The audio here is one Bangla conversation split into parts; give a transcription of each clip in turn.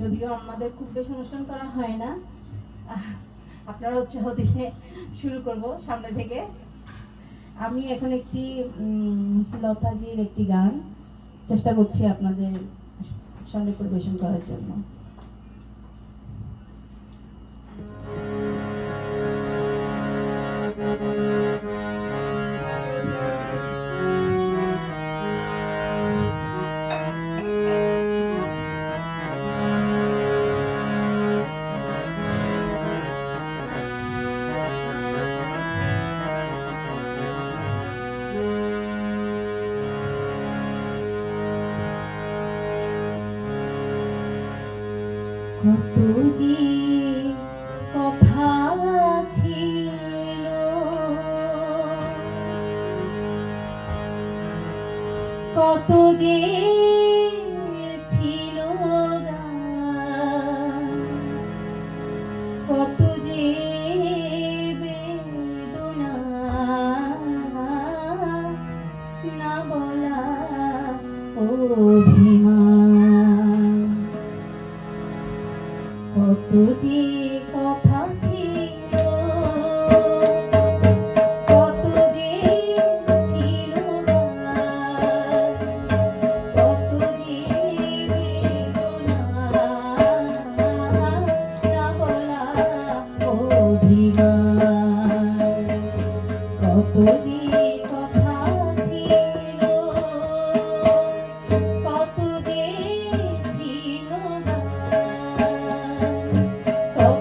যদিও আমাদের খুব বেশি অনুষ্ঠান করা হয় না, আপনারা উৎসাহ দিলে শুরু করব সামনে থেকে। আমি এখন একটি লতাজির একটি গান চেষ্টা করছি আপনাদের সামনে পরিবেশন করার জন্য। কত যে কথা ছিল, কত যে ছিল গান, কত যে বেদনা না বলা অভিমান, কত যে কথা ছিল, কত যে ছিল গান, কত যে বেদনা না বলা অভিমান, কত যে কথা ছিল, কত যে ছিল গান, কত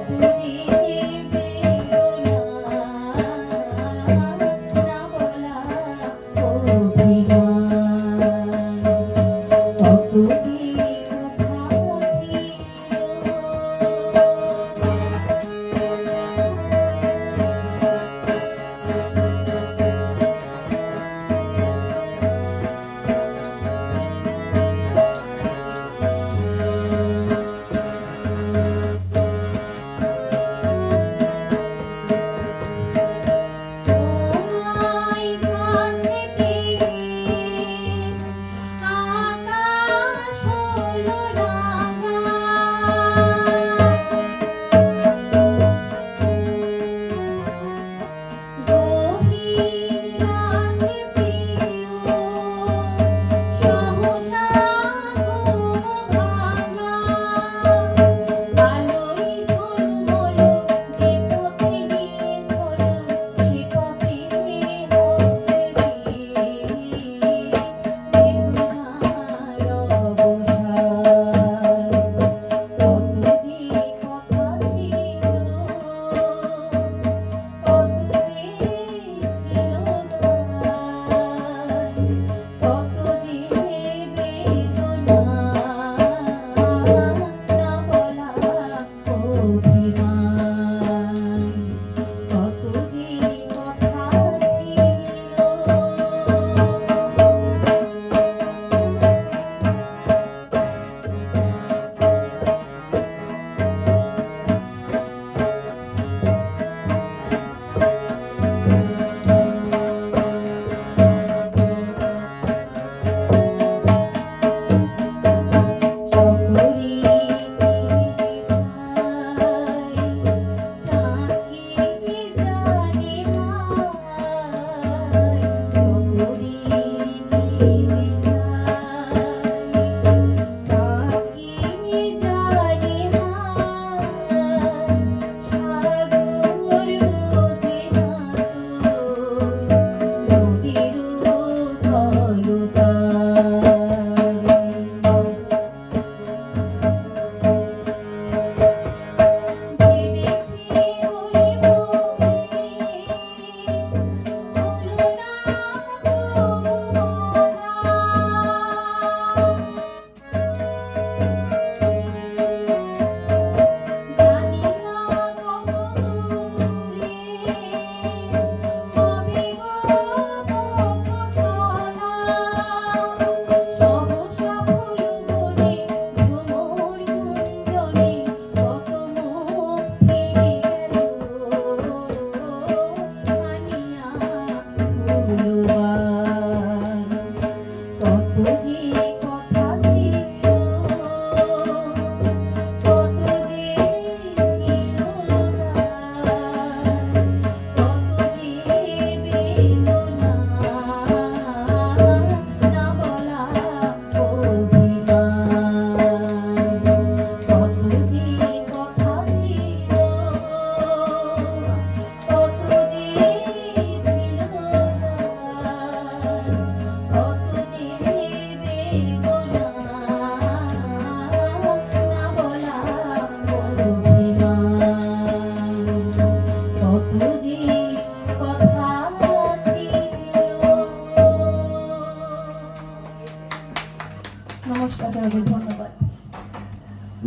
নমস্কার, ধন্যবাদ।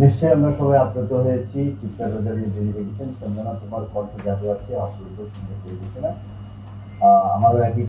নিশ্চয়ই আমরা সবাই আপ্লুত হয়েছি। চিত্রকথা দিয়ে যিনি লিখেছেন, চন্দনা তোমার কণ্ঠ জাদু আছে, অপূর্ব সুন্দর পরিবেশনা। আমারও একই